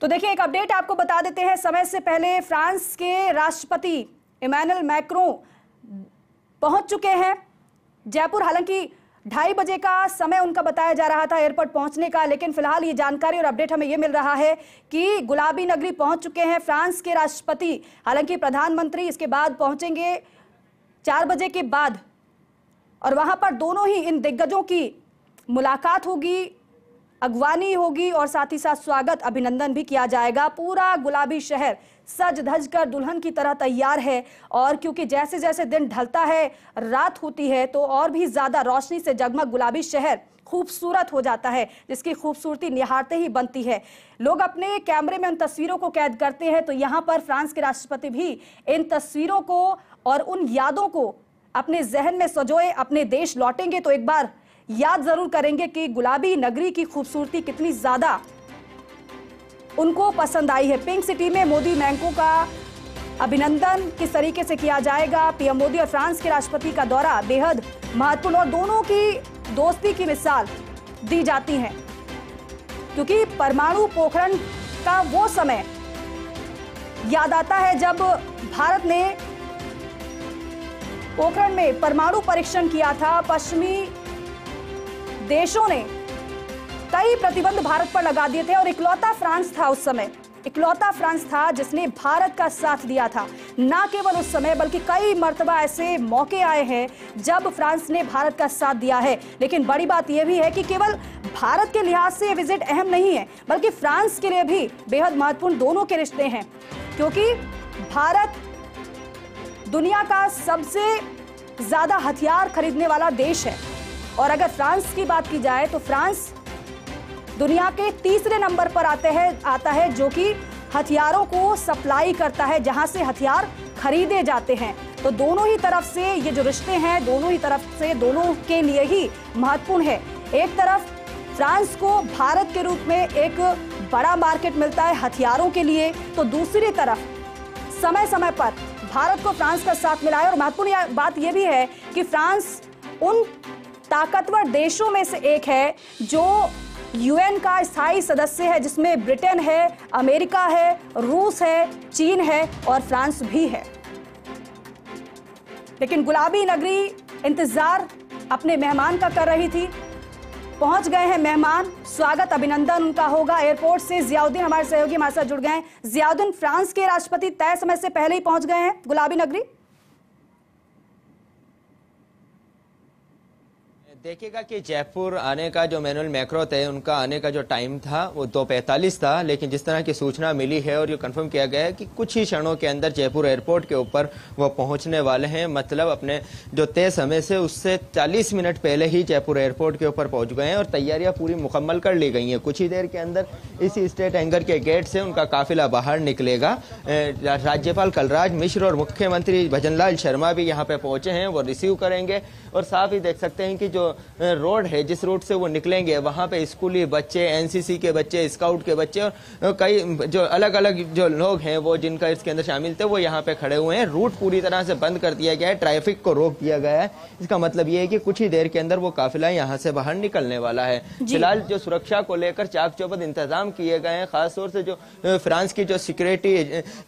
तो देखिए, एक अपडेट आपको बता देते हैं। समय से पहले फ्रांस के राष्ट्रपति इमैनुअल मैक्रों पहुंच चुके हैं जयपुर। हालांकि 2:30 बजे का समय उनका बताया जा रहा था एयरपोर्ट पहुंचने का, लेकिन फिलहाल ये जानकारी और अपडेट हमें ये मिल रहा है कि गुलाबी नगरी पहुंच चुके हैं फ्रांस के राष्ट्रपति। हालांकि प्रधानमंत्री इसके बाद पहुंचेंगे 4 बजे के बाद, और वहां पर दोनों ही इन दिग्गजों की मुलाकात होगी, अगवानी होगी और साथ ही साथ स्वागत अभिनंदन भी किया जाएगा। पूरा गुलाबी शहर सज धज कर दुल्हन की तरह तैयार है, और क्योंकि जैसे जैसे दिन ढलता है, रात होती है, तो और भी ज्यादा रोशनी से जगमग गुलाबी शहर खूबसूरत हो जाता है, जिसकी खूबसूरती निहारते ही बनती है। लोग अपने कैमरे में उन तस्वीरों को कैद करते हैं, तो यहाँ पर फ्रांस के राष्ट्रपति भी इन तस्वीरों को और उन यादों को अपने जहन में सजोए अपने देश लौटेंगे तो एक बार याद जरूर करेंगे कि गुलाबी नगरी की खूबसूरती कितनी ज्यादा उनको पसंद आई है। पिंक सिटी में मोदी मैंको का अभिनंदन किस तरीके से किया जाएगा। पीएम मोदी और फ्रांस के राष्ट्रपति का दौरा बेहद महत्वपूर्ण और दोनों की दोस्ती की मिसाल दी जाती है, क्योंकि परमाणु पोखरण का वो समय याद आता है जब भारत ने पोखरण में परमाणु परीक्षण किया था। पश्चिमी देशों ने कई प्रतिबंध भारत पर लगा दिए थे और इकलौता फ्रांस था उस समय, इकलौता फ्रांस था जिसने भारत का साथ दिया था। ना केवल उस समय बल्कि कई मर्तबा ऐसे मौके आए हैं जब फ्रांस ने भारत का साथ दिया है। लेकिन बड़ी बात यह भी है कि केवल भारत के लिहाज से ये विजिट अहम नहीं है, बल्कि फ्रांस के लिए भी बेहद महत्वपूर्ण दोनों के रिश्ते हैं, क्योंकि भारत दुनिया का सबसे ज्यादा हथियार खरीदने वाला देश है। और अगर फ्रांस की बात की जाए तो फ्रांस दुनिया के तीसरे नंबर पर आता है जो कि हथियारों को सप्लाई करता है, जहां से हथियार खरीदे जाते हैं। तो दोनों ही तरफ से ये जो रिश्ते हैं, दोनों ही तरफ से दोनों के लिए ही महत्वपूर्ण है। एक तरफ फ्रांस को भारत के रूप में एक बड़ा मार्केट मिलता है हथियारों के लिए, तो दूसरी तरफ समय समय पर भारत को फ्रांस का साथ मिला है। और महत्वपूर्ण बात यह भी है कि फ्रांस उन ताकतवर देशों में से एक है जो यूएन का स्थायी सदस्य है, जिसमें ब्रिटेन है, अमेरिका है, रूस है, चीन है और फ्रांस भी है। लेकिन गुलाबी नगरी इंतजार अपने मेहमान का कर रही थी। पहुंच गए हैं मेहमान, स्वागत अभिनंदन उनका होगा। एयरपोर्ट से जियाउद्दीन हमारे सहयोगी हमारे साथ जुड़ गए हैं। जियाउद्दीन, फ्रांस के राष्ट्रपति तय समय से पहले ही पहुंच गए हैं गुलाबी नगरी। देखिएगा कि जयपुर आने का जो इमैनुअल मैक्रों थे, उनका आने का जो टाइम था वो 2:45 था, लेकिन जिस तरह की सूचना मिली है और जो कंफर्म किया गया है कि कुछ ही क्षणों के अंदर जयपुर एयरपोर्ट के ऊपर वो पहुंचने वाले हैं। मतलब अपने जो तय समय से उससे 40 मिनट पहले ही जयपुर एयरपोर्ट के ऊपर पहुंच गए हैं और तैयारियां पूरी मुकम्मल कर ली गई हैं। कुछ ही देर के अंदर इसी स्टेट हैंगर के गेट से उनका काफिला बाहर निकलेगा। राज्यपाल कलराज मिश्र और मुख्यमंत्री भजनलाल शर्मा भी यहाँ पे पहुंचे हैं, वो रिसीव करेंगे। और साफ ही देख सकते हैं कि जो रोड है, जिस रूट से वो निकलेंगे, वहां पे स्कूली बच्चे, एनसीसी के बच्चे, स्काउट के बच्चे और कई जो अलग अलग जो लोग हैं वो जिनका इसके अंदर शामिल थे वो यहाँ पे खड़े हुए हैं। रूट पूरी तरह से बंद कर दिया गया है, ट्रैफिक को रोक दिया गया है। इसका मतलब ये है कि कुछ ही देर के अंदर वो काफिला यहाँ से बाहर निकलने वाला है। फिलहाल जो सुरक्षा को लेकर चाक चौबंद इंतजाम किए गए हैं, खासतौर से जो फ्रांस की जो सिक्योरिटी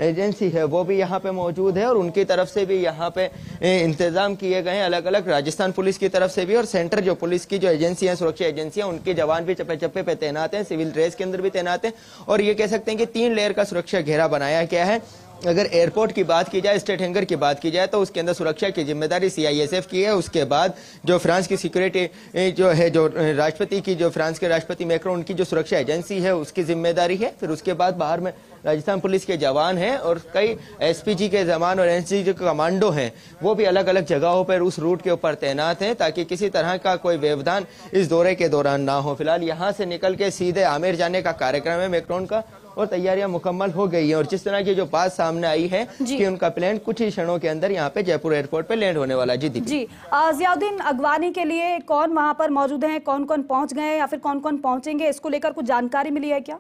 एजेंसी है वो भी यहाँ पे मौजूद है और उनकी तरफ से भी यहाँ पे इंतजाम किए गए हैं। अलग अलग राजस्थान पुलिस की तरफ से भी और सेंटर जो पुलिस की जो एजेंसियां, सुरक्षा एजेंसियां, उनके जवान भी चप्पे चप्पे पे तैनात हैं, सिविल ड्रेस के अंदर भी तैनात हैं। और ये कह सकते हैं कि 3 लेयर का सुरक्षा घेरा बनाया गया है। अगर एयरपोर्ट की बात की जाए, स्टेट हैंगर की बात की जाए, तो उसके अंदर सुरक्षा की जिम्मेदारी सीआईएसएफ की है। उसके बाद जो फ्रांस की सिक्योरिटी जो है, जो राष्ट्रपति की, जो फ्रांस के राष्ट्रपति मैक्रों, उनकी जो सुरक्षा एजेंसी है उसकी जिम्मेदारी है। फिर उसके बाद बाहर में राजस्थान पुलिस के जवान हैं और कई एसपीजी के जवान और एनसीसी के कमांडो हैं, वो भी अलग अलग जगहों पर उस रूट के ऊपर तैनात हैं ताकि किसी तरह का कोई व्यवधान इस दौरे के दौरान ना हो। फिलहाल यहाँ से निकल के सीधे आमेर जाने का कार्यक्रम है मैक्रोन का और तैयारियां मुकम्मल हो गई हैं। और जिस तरह की जो बात सामने आई है कि उनका प्लेन कुछ ही क्षणों के अंदर यहाँ पे जयपुर एयरपोर्ट पे लैंड होने वाला है। जी जियाउद्दीन, अगवानी के लिए कौन वहां पर मौजूद है, कौन कौन पहुंच गए या फिर कौन कौन पहुंचेंगे, इसको लेकर कुछ जानकारी मिली है क्या?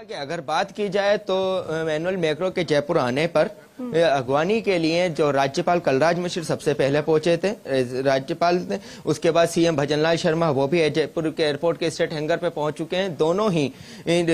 कि अगर बात की जाए तो इमैनुअल मैक्रों के जयपुर आने पर अगवानी के लिए जो राज्यपाल कलराज मिश्र सबसे पहले पहुंचे थे, राज्यपाल थे, उसके बाद सीएम भजनलाल शर्मा वो भी जयपुर के एयरपोर्ट के स्टेट हैंगर पे पहुंच चुके हैं। दोनों ही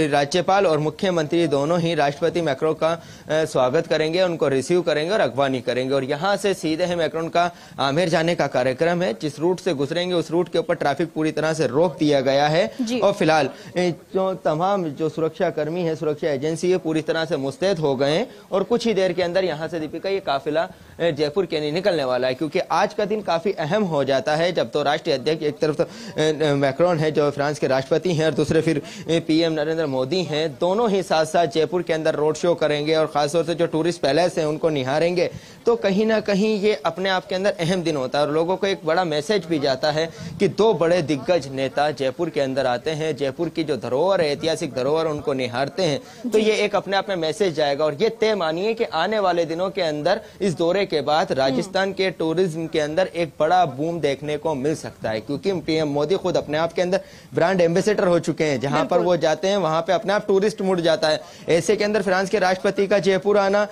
राज्यपाल और मुख्यमंत्री दोनों ही राष्ट्रपति मैक्रोन का स्वागत करेंगे, उनको रिसीव करेंगे और अगवानी करेंगे। और यहाँ से सीधे है मैक्रोन का आमेर जाने का कार्यक्रम है। जिस रूट से गुजरेंगे उस रूट के ऊपर ट्रैफिक पूरी तरह से रोक दिया गया है और फिलहाल जो तमाम जो सुरक्षा कर्मी है, सुरक्षा एजेंसी है, पूरी तरह से मुस्तैद हो गए हैं और कुछ ही देर के अंदर यहाँ से दीपिका ये काफिला जयपुर के लिए निकलने वाला है, क्योंकि आज का दिन काफी अहम हो जाता है जब तो राष्ट्रीय अध्यक्ष एक तरफ तो मैक्रोन है जो फ्रांस के राष्ट्रपति हैं और दूसरे फिर पीएम नरेंद्र मोदी हैं, दोनों ही साथ साथ जयपुर के अंदर रोड शो करेंगे और खासतौर से जो टूरिस्ट पैलेस है उनको निहारेंगे। तो कहीं ना कहीं ये अपने आप के अंदर अहम दिन होता है और लोगों को एक बड़ा मैसेज भी जाता है कि दो बड़े दिग्गज नेता जयपुर के अंदर आते हैं, जयपुर की जो धरोहर है, ऐतिहासिक धरोहर, उनको निहारते हैं। तो ये एक अपने आप में मैसेज जाएगा और ये तय मानिए कि आने वाले दिनों के अंदर इस दौरे के बाद राजस्थान के टूरिज्म के अंदर एक बड़ा बूम देखने को मिल सकता है, क्योंकि पीएम मोदी खुद अपने आप के अंदर ब्रांड एम्बेसडर हो चुके हैं। जहां पर वो जाते हैं वहां पे अपने आप टूरिस्ट मुड़ जाता है। ऐसे के अंदर फ्रांस के राष्ट्रपति का जयपुर आना,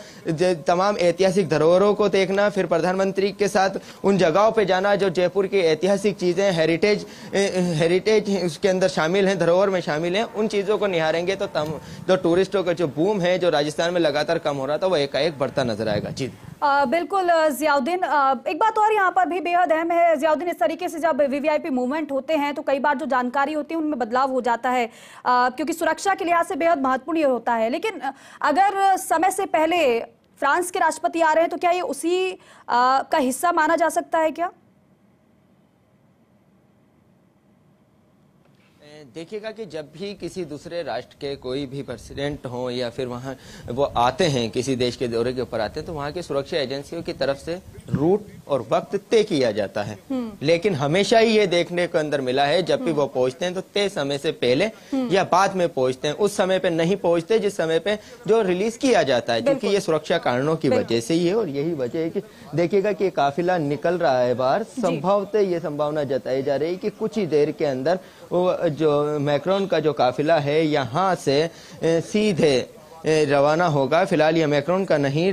तमाम ऐतिहासिक धरोहरों को देखना, फिर प्रधानमंत्री के साथ उन जगहों पे जाना जो जयपुर की ऐतिहासिक चीजें हेरिटेज उसके अंदर शामिल हैं, धरोहर में शामिल हैं, उन चीजों को निहारेंगे तो जो टूरिस्टों का जो बूम है जो राजस्थान में लगातार कम हो रहा था वो एकाएक बढ़ता नजर आएगा। जी बिल्कुल जियाउद्दीन, एक बात और यहाँ पर भी बेहद अहम है जियाउद्दीन, इस तरीके से जब वीवीआईपी मूवमेंट होते हैं तो कई बार जो जानकारी होती है उनमें बदलाव हो जाता है, क्योंकि सुरक्षा के लिहाज से बेहद महत्वपूर्ण ये होता है। लेकिन अगर समय से पहले फ्रांस के राष्ट्रपति आ रहे हैं तो क्या ये उसी का हिस्सा माना जा सकता है क्या? देखिएगा कि जब भी किसी दूसरे राष्ट्र के कोई भी प्रेसिडेंट हो या फिर वहाँ वो आते हैं, किसी देश के दौरे के ऊपर आते हैं, तो वहाँ की सुरक्षा एजेंसियों की तरफ से रूट और वक्त तय किया जाता है। लेकिन हमेशा ही ये देखने को अंदर मिला है जब भी वो पहुंचते हैं तो तय समय से पहले या बाद में पहुंचते हैं, उस समय पे नहीं पहुंचते जिस समय पे जो रिलीज किया जाता है, क्योंकि ये सुरक्षा कारणों की वजह से ही है। और यही वजह है कि देखिएगा कि काफिला निकल रहा है बाहर, संभवतः ये संभावना जताई जा रही है कि कुछ ही देर के अंदर वो जो मैक्रोन का जो काफिला है यहाँ से सीधे रवाना होगा। फिलहाल ये मैक्रोन का नहीं,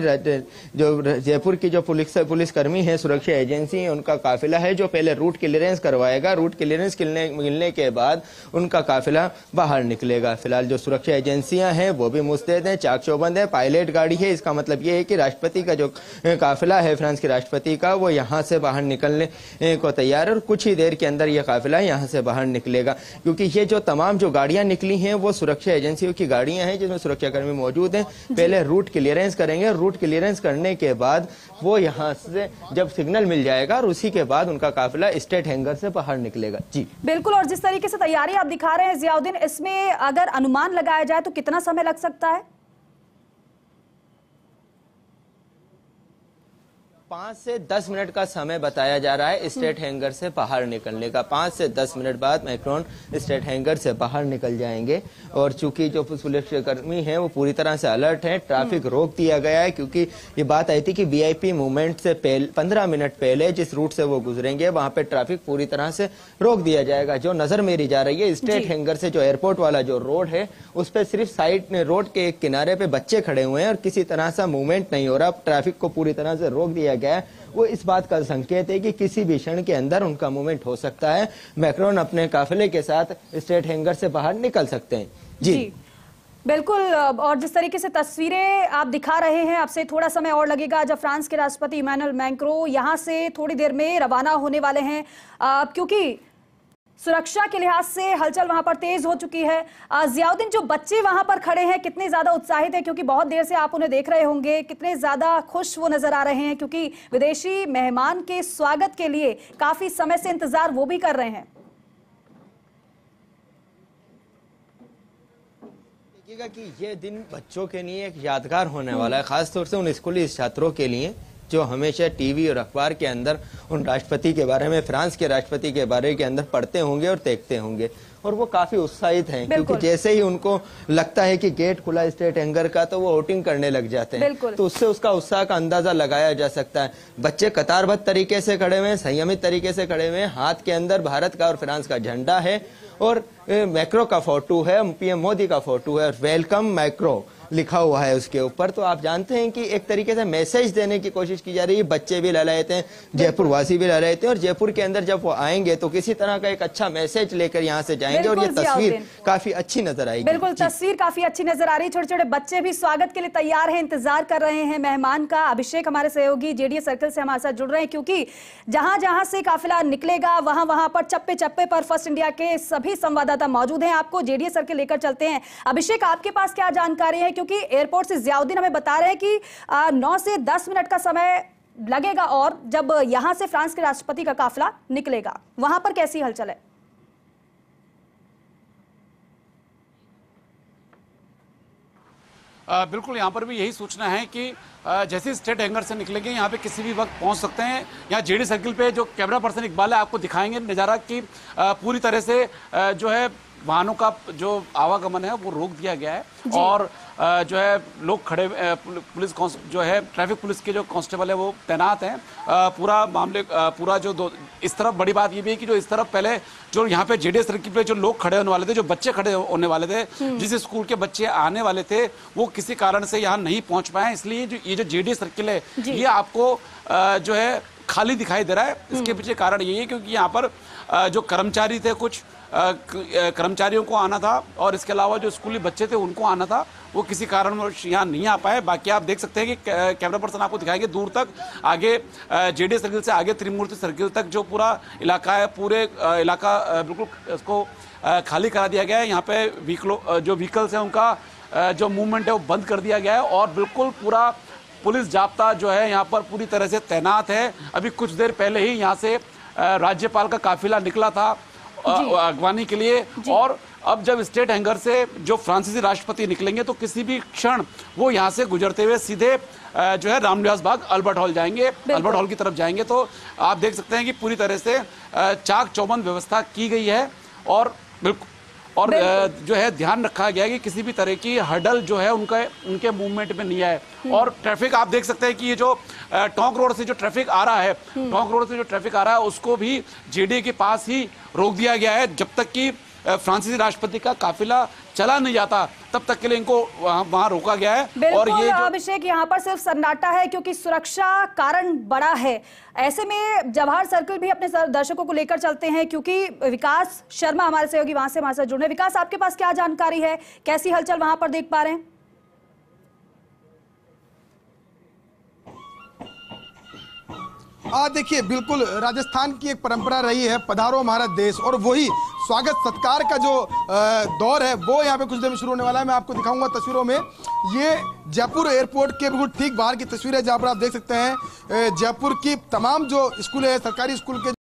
जो जयपुर की जो पुलिसकर्मी है, सुरक्षा एजेंसी है, उनका काफिला है जो पहले रूट क्लियरेंस करवाएगा। रूट क्लियरेंस मिलने के बाद उनका काफिला बाहर निकलेगा। फिलहाल जो सुरक्षा एजेंसियां हैं वो भी मुस्तैद हैं, चाक चौबंद है, पायलट गाड़ी है। इसका मतलब ये है कि राष्ट्रपति का जो काफिला है फ्रांस के राष्ट्रपति का, वो यहाँ से बाहर निकलने को तैयार है और कुछ ही देर के अंदर यह काफिला यहाँ से बाहर निकलेगा, क्योंकि ये जो तमाम जो गाड़ियां निकली हैं वो सुरक्षा एजेंसियों की गाड़ियां हैं जिसमें सुरक्षाकर्मी मौजूद हैं। पहले रूट क्लियरेंस करेंगे, रूट क्लियरेंस करने के बाद वो यहाँ से जब सिग्नल मिल जाएगा और उसी के बाद उनका काफिला स्टेट हैंगर से बाहर निकलेगा। जी बिल्कुल। और जिस तरीके से तैयारी आप दिखा रहे हैं जियाउद्दीन, इसमें अगर अनुमान लगाया जाए तो कितना समय लग सकता है? 5 से 10 मिनट का समय बताया जा रहा है स्टेट हैंगर से बाहर निकलने का। 5 से 10 मिनट बाद मैक्रोन स्टेट हैंगर से बाहर निकल जाएंगे। और चूंकि जो पुलिसकर्मी हैं वो पूरी तरह से अलर्ट हैं, ट्रैफिक रोक दिया गया है, क्योंकि ये बात आई थी कि वीआईपी मूवमेंट से 15 मिनट पहले जिस रूट से वो गुजरेंगे वहां पे ट्रैफिक पूरी तरह से रोक दिया जाएगा। जो नजर मेरी जा रही है स्टेट हैंगर से जो एयरपोर्ट वाला जो रोड है उस पर सिर्फ साइड रोड के किनारे पे बच्चे खड़े हुए हैं और किसी तरह से मूवमेंट नहीं हो रहा। ट्रैफिक को पूरी तरह से रोक दिया गया है। वो इस बात का संकेत है कि किसी भी क्षण के अंदर उनका मूवमेंट हो सकता है। मैक्रोन अपने काफिले के साथ स्टेट हैंगर से बाहर निकल सकते हैं। जी बिल्कुल। और जिस तरीके से तस्वीरें आप दिखा रहे हैं, आपसे थोड़ा समय और लगेगा जब फ्रांस के राष्ट्रपति इमैनुअल मैक्रों यहां से थोड़ी देर में रवाना होने वाले हैं, क्योंकि सुरक्षा के लिहाज से हलचल वहां पर तेज हो चुकी है। जियाउद्दीन, जो बच्चे वहां पर खड़े हैं कितने ज्यादा उत्साहित हैं, क्योंकि बहुत देर से आप उन्हें देख रहे होंगे, कितने ज्यादा खुश वो नजर आ रहे हैं, क्योंकि विदेशी मेहमान के स्वागत के लिए काफी समय से इंतजार वो भी कर रहे हैं। देखिएगा कि ये दिन बच्चों के लिए एक यादगार होने वाला है, खासतौर से उन स्कूली छात्रों के लिए जो हमेशा टीवी और अखबार के अंदर उन राष्ट्रपति के बारे में, फ्रांस के राष्ट्रपति के बारे के अंदर पढ़ते होंगे और देखते होंगे, और वो काफी उत्साहित हैं, क्योंकि जैसे ही उनको लगता है कि गेट खुला स्टेट हैंगर का तो वो वोटिंग करने लग जाते हैं। तो उससे उसका उत्साह का अंदाजा लगाया जा सकता है। बच्चे कतारबद्ध तरीके से खड़े हुए हैं, संयमित तरीके से खड़े हुए हैं, हाथ के अंदर भारत का और फ्रांस का झंडा है और मैक्रो का फोटो है, पीएम मोदी का फोटो है, वेलकम मैक्रो लिखा हुआ है उसके ऊपर। तो आप जानते हैं कि एक तरीके से मैसेज देने की कोशिश की जा रही है। बच्चे भी ललायत हैं, जयपुर वासी भी ललायत हैं, और जयपुर के अंदर जब वो आएंगे तो किसी तरह का एक अच्छा मैसेज लेकर यहाँ से जाएंगे, और ये तस्वीर काफी अच्छी नजर आएगी। बिल्कुल, तस्वीर काफी अच्छी नजर आ रही है। छोटे छोटे बच्चे भी स्वागत के लिए तैयार हैं, इंतजार कर रहे हैं मेहमान का। अभिषेक हमारे सहयोगी जेडीएस सर्कल से हमारे साथ जुड़ रहे हैं, क्योंकि जहां जहां से काफिला निकलेगा वहां वहां पर चप्पे चप्पे पर फर्स्ट इंडिया के सभी संवाददाता मौजूद हैं। आपको जेडीएस सर्कल लेकर चलते हैं। अभिषेक, आपके पास क्या जानकारी है, क्योंकि एयरपोर्ट से जियाउद्दीन हमें बता रहे हैं कि 9 से 10 मिनट का समय लगेगा, और जब यहां से फ्रांस के राष्ट्रपति का काफिला निकलेगा वहां पर कैसी हलचल है? बिल्कुल, यहाँ पर भी यही सूचना है कि जैसे स्टेट हैंगर से निकलेंगे यहाँ पे किसी भी वक्त पहुँच सकते हैं। यहाँ जेडी सर्किल पे जो कैमरा पर्सन इकबाल है आपको दिखाएंगे नज़ारा कि पूरी तरह से जो है वाहनों का जो आवागमन है वो रोक दिया गया है, और जो है लोग खड़े, पुलिस जो है ट्रैफिक पुलिस के जो कांस्टेबल है वो तैनात हैं। पूरा मामले पूरा जो इस तरफ बड़ी बात ये भी है कि जो इस तरफ पहले जो यहाँ पे जेडीएस सर्किल पे जो लोग खड़े होने वाले थे, जो बच्चे खड़े होने वाले थे, जिस स्कूल के बच्चे आने वाले थे, वो किसी कारण से यहाँ नहीं पहुंच पाए। इसलिए जो ये जो जेडीएस सर्किल है ये आपको जो है खाली दिखाई दे रहा है। इसके पीछे कारण यही है क्योंकि यहाँ पर जो कर्मचारी थे, कुछ कर्मचारियों को आना था, और इसके अलावा जो स्कूली बच्चे थे उनको आना था, वो किसी कारण यहाँ नहीं आ पाए। बाकी आप देख सकते हैं कि कैमरा पर्सन आपको दिखाएंगे दूर तक, आगे जेडीएस सर्किल से आगे त्रिमूर्ति सर्किल तक जो पूरा इलाका है, पूरे इलाका बिल्कुल इसको खाली करा दिया गया है। यहाँ पे जो व्हीकल्स हैं उनका जो मूवमेंट है वो बंद कर दिया गया है, और बिल्कुल पूरा पुलिस जाब्ता जो है यहाँ पर पूरी तरह से तैनात है। अभी कुछ देर पहले ही यहाँ से राज्यपाल का काफिला निकला था अगवानी के लिए, और अब जब स्टेट हैंगर से जो फ्रांसीसी राष्ट्रपति निकलेंगे तो किसी भी क्षण वो यहाँ से गुजरते हुए सीधे जो है रामनिवास बाग अल्बर्ट हॉल जाएंगे, अल्बर्ट हॉल की तरफ जाएंगे। तो आप देख सकते हैं कि पूरी तरह से चाक चौबंद व्यवस्था की गई है, और बिल्कुल जो है ध्यान रखा गया है कि किसी भी तरह की हर्डल जो है उनके मूवमेंट में नहीं आए। और ट्रैफिक आप देख सकते हैं कि ये जो टोंक रोड से जो ट्रैफिक आ रहा है, टोंक रोड से जो ट्रैफिक आ रहा है उसको भी जेडीए के पास ही रोक दिया गया है। जब तक कि फ्रांसीसी राष्ट्रपति का काफिला चला नहीं जाता तब तक के लिए इनको वहां रोका गया है। और ये अभिषेक, यहाँ पर सिर्फ सन्नाटा है क्योंकि सुरक्षा कारण बड़ा है। ऐसे में जवाहर सर्किल भी अपने दर्शकों को लेकर चलते हैं, क्योंकि विकास शर्मा हमारे सहयोगी वहां से हमारे साथ जुड़े। विकास, आपके पास क्या जानकारी है, कैसी हलचल वहां पर देख पा रहे हैं? देखिए, बिल्कुल राजस्थान की एक परंपरा रही है पधारो हमारा देश, और वही स्वागत सत्कार का जो दौर है वो यहाँ पे कुछ देर में शुरू होने वाला है। मैं आपको दिखाऊंगा तस्वीरों में, ये जयपुर एयरपोर्ट के बिल्कुल ठीक बाहर की तस्वीर है, जहाँ पर आप देख सकते हैं जयपुर की तमाम जो स्कूल है, सरकारी स्कूल के